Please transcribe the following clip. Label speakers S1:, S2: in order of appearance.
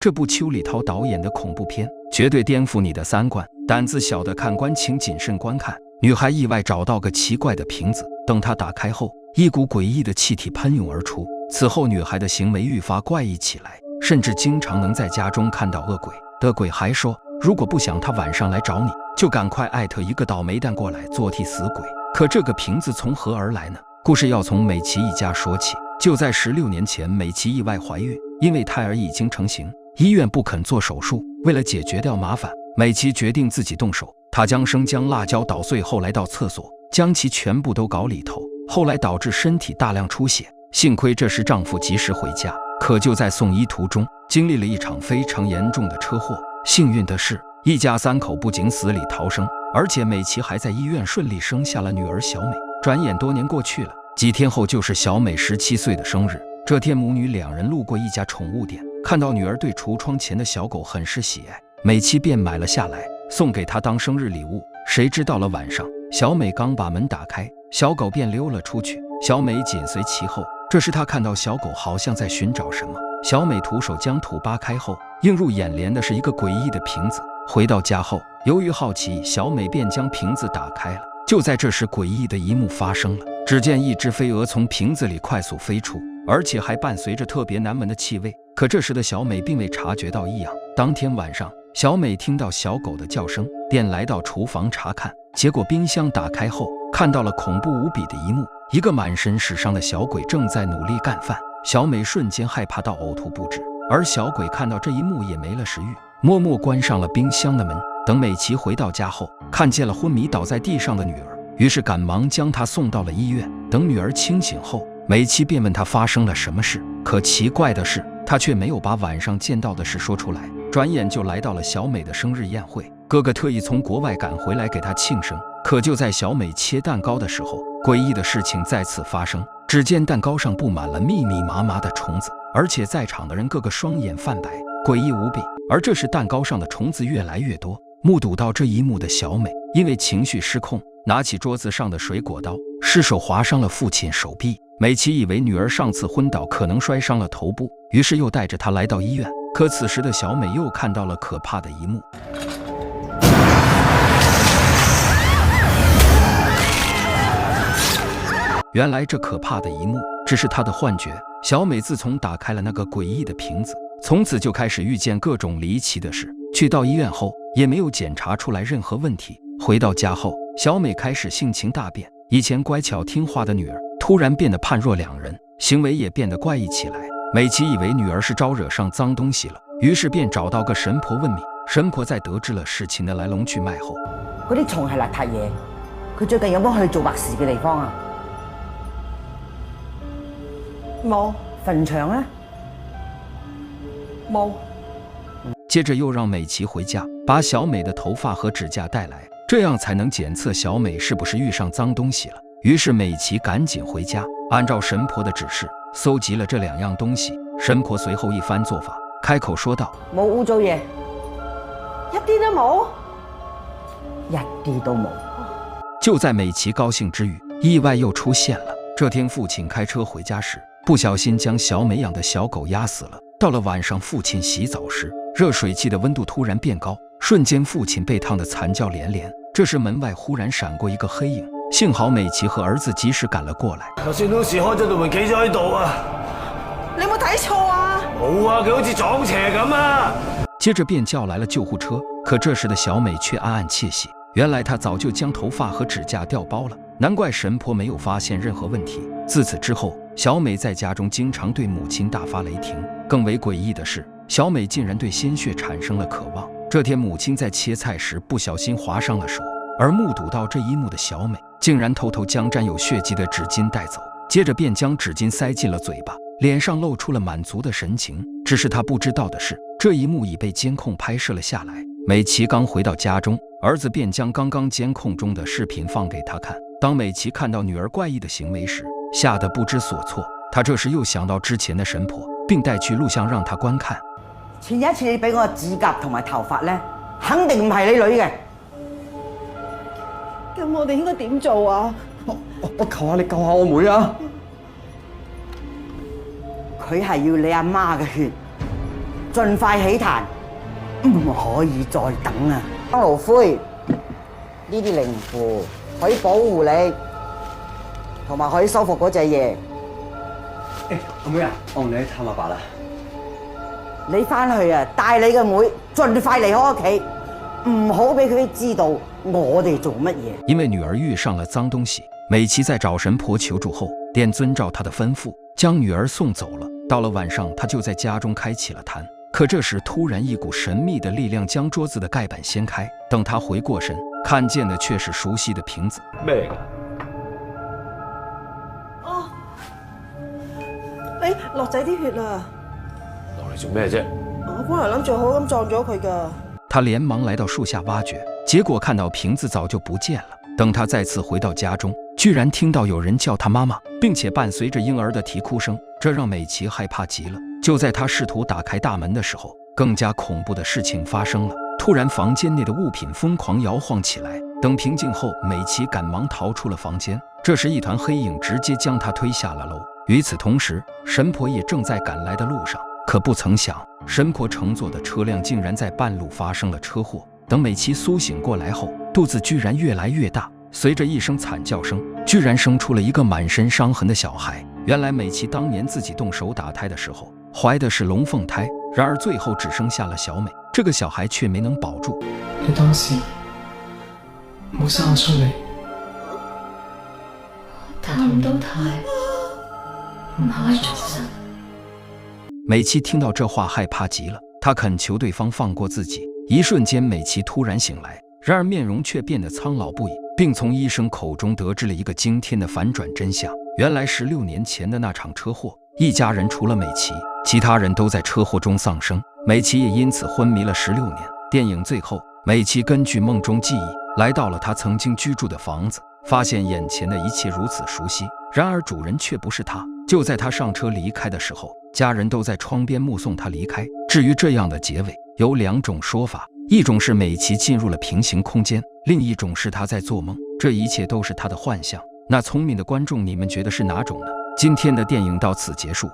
S1: 这部邱礼涛导演的恐怖片绝对颠覆你的三观，胆子小的看官请谨慎观看。女孩意外找到个奇怪的瓶子，等她打开后，一股诡异的气体喷涌而出。此后，女孩的行为愈发怪异起来，甚至经常能在家中看到恶鬼。的鬼还说，如果不想她晚上来找你，就赶快艾特一个倒霉蛋过来做替死鬼。可这个瓶子从何而来呢？故事要从美琪一家说起。就在16年前，美琪意外怀孕，因为胎儿已经成型，医院不肯做手术。为了解决掉麻烦，美琪决定自己动手。她将生姜、辣椒捣碎后来到厕所，将其全部都搞里头，后来导致身体大量出血。幸亏这时丈夫及时回家，可就在送医途中，经历了一场非常严重的车祸。幸运的是，一家3口不仅死里逃生，而且美琪还在医院顺利生下了女儿小美。转眼多年过去了，几天后就是小美17岁的生日。这天母女2人路过一家宠物店，看到女儿对橱窗前的小狗很是喜爱，美琪便买了下来，送给她当生日礼物。谁知到了晚上，小美刚把门打开，小狗便溜了出去，小美紧随其后。这时她看到小狗好像在寻找什么，小美徒手将土扒开后，映入眼帘的是一个诡异的瓶子。回到家后，由于好奇，小美便将瓶子打开了。就在这时，诡异的一幕发生了，只见一只飞蛾从瓶子里快速飞出，而且还伴随着特别难闻的气味。可这时的小美并未察觉到异样。当天晚上，小美听到小狗的叫声，便来到厨房查看，结果冰箱打开后，看到了恐怖无比的一幕，一个满身是伤的小鬼正在努力干饭。小美瞬间害怕到呕吐不止，而小鬼看到这一幕也没了食欲，默默关上了冰箱的门。等美琪回到家后，看见了昏迷倒在地上的女儿，于是赶忙将她送到了医院。等女儿清醒后，美琪便问她发生了什么事，可奇怪的是，她却没有把晚上见到的事说出来。转眼就来到了小美的生日宴会，哥哥特意从国外赶回来给她庆生。可就在小美切蛋糕的时候，诡异的事情再次发生。只见蛋糕上布满了密密麻麻的虫子，而且在场的人个个双眼泛白，诡异无比。而这时蛋糕上的虫子越来越多，目睹到这一幕的小美因为情绪失控，拿起桌子上的水果刀，失手划伤了父亲手臂。美琪以为女儿上次昏倒可能摔伤了头部，于是又带着她来到医院。可此时的小美又看到了可怕的一幕。原来这可怕的一幕只是她的幻觉。小美自从打开了那个诡异的瓶子，从此就开始遇见各种离奇的事。去到医院后，也没有检查出来任何问题。回到家后，小美开始性情大变，以前乖巧听话的女儿突然变得判若两人，行为也变得怪异起来。美琪以为女儿是招惹上脏东西了，于是便找到个神婆问米。神婆在得知了事情的來龍去脈後，
S2: 嗰啲蟲係邋遢嘢，佢最近有冇去做白事嘅地方啊？冇。墳場呢？冇。
S1: 接着又让美琪回家，把小美的头发和指甲带来，这样才能检测小美是不是遇上脏东西了。于是美琪赶紧回家，按照神婆的指示搜集了这2样东西。神婆随后一番做法，开口说道：
S2: 冇污糟嘢，一啲都冇，一啲都冇。
S1: 就在美琪高兴之余，意外又出现了。这天父亲开车回家时，不小心将小美养的小狗压死了。到了晚上，父亲洗澡时，热水器的温度突然变高，瞬间父亲被烫得惨叫连连。这时门外忽然闪过一个黑影，幸好美琪和儿子及時趕了過來。
S3: 頭先當時開咗道門企咗喺度啊！
S2: 你有冇睇錯啊？
S3: 冇啊，佢好似撞邪咁啊！
S1: 接着便叫來了救護車，可這時的小美卻暗暗竊喜，原來她早就將頭髮和指甲掉包了，難怪神婆沒有發現任何問題。自此之後，小美在家中經常對母親大發雷霆。更為詭異的是，小美竟然對鮮血產生了渴望。這天母親在切菜時不小心劃傷了手，而目睹到這一幕的小美竟然偷偷將沾有血跡的紙巾帶走，接着便將紙巾塞進了嘴巴，臉上露出了滿足的神情。只是她不知道的是，這一幕已被監控拍攝了下來。美琪剛回到家中，兒子便將剛剛監控中的視頻放給她看。當美琪看到女兒怪異的行為時，嚇得不知所措。她這時又想到之前的神婆，並帶去錄像讓她觀看。
S2: 前一次你俾我指甲同埋頭髮咧，肯定唔係你女嘅。咁我哋應該點做啊？
S4: 我求下你救下我妹啊！
S2: 佢係要你阿媽嘅血，盡快起壇，唔可以再等啊！盧灰，呢啲靈符可以保護你，同埋可以修復嗰隻嘢。
S4: 阿妹啊，我同你去探阿爸啦。
S2: 你翻去啊，帶你嘅妹盡快離開屋企，唔好俾佢知道我哋做乜嘢。
S1: 因为女儿遇上了脏东西，美琪在找神婆求助后，便遵照她的吩咐，将女儿送走了。到了晚上，她就在家中开启了坛。可这时，突然一股神秘的力量将桌子的盖板掀开。等她回过神，看见的却是熟悉的瓶子。
S3: 咩㗎？
S2: 哦，你落仔啲血啦！
S3: 落嚟做咩啫？
S2: 我本來諗住好咁撞咗佢㗎。
S1: 她连忙来到树下挖掘，结果看到瓶子早就不见了。等她再次回到家中，居然听到有人叫她妈妈，并且伴随着婴儿的啼哭声，这让美琪害怕极了。就在她试图打开大门的时候，更加恐怖的事情发生了。突然，房间内的物品疯狂摇晃起来。等平静后，美琪赶忙逃出了房间。这时，一团黑影直接将她推下了楼。与此同时，神婆也正在赶来的路上。可不曾想，神婆乘坐的车辆竟然在半路发生了车祸。等美琪苏醒过来后，肚子居然越来越大，随着一声惨叫声，居然生出了一个满身伤痕的小孩。原来美琪当年自己动手打胎的时候，怀的是龙凤胎，然而最后只生下了小美，这个小孩却没能保住。
S5: 你當時冇生我出嚟，
S6: 探唔到胎，唔可以出生。
S1: 美琪听到这话害怕极了，她恳求对方放过自己。一瞬间，美琪突然醒来，然而面容却变得苍老不已，并从医生口中得知了一个惊天的反转真相。原来16年前的那场车祸，一家人除了美琪，其他人都在车祸中丧生，美琪也因此昏迷了16年。电影最后，美琪根据梦中记忆来到了她曾经居住的房子，发现眼前的一切如此熟悉，然而主人却不是她。就在她上车离开的时候，家人都在窗边目送她离开。至于这样的结尾，有2种说法，一种是美琪进入了平行空间，另一种是她在做梦，这一切都是她的幻象。那聪明的观众，你们觉得是哪种呢？今天的电影到此结束。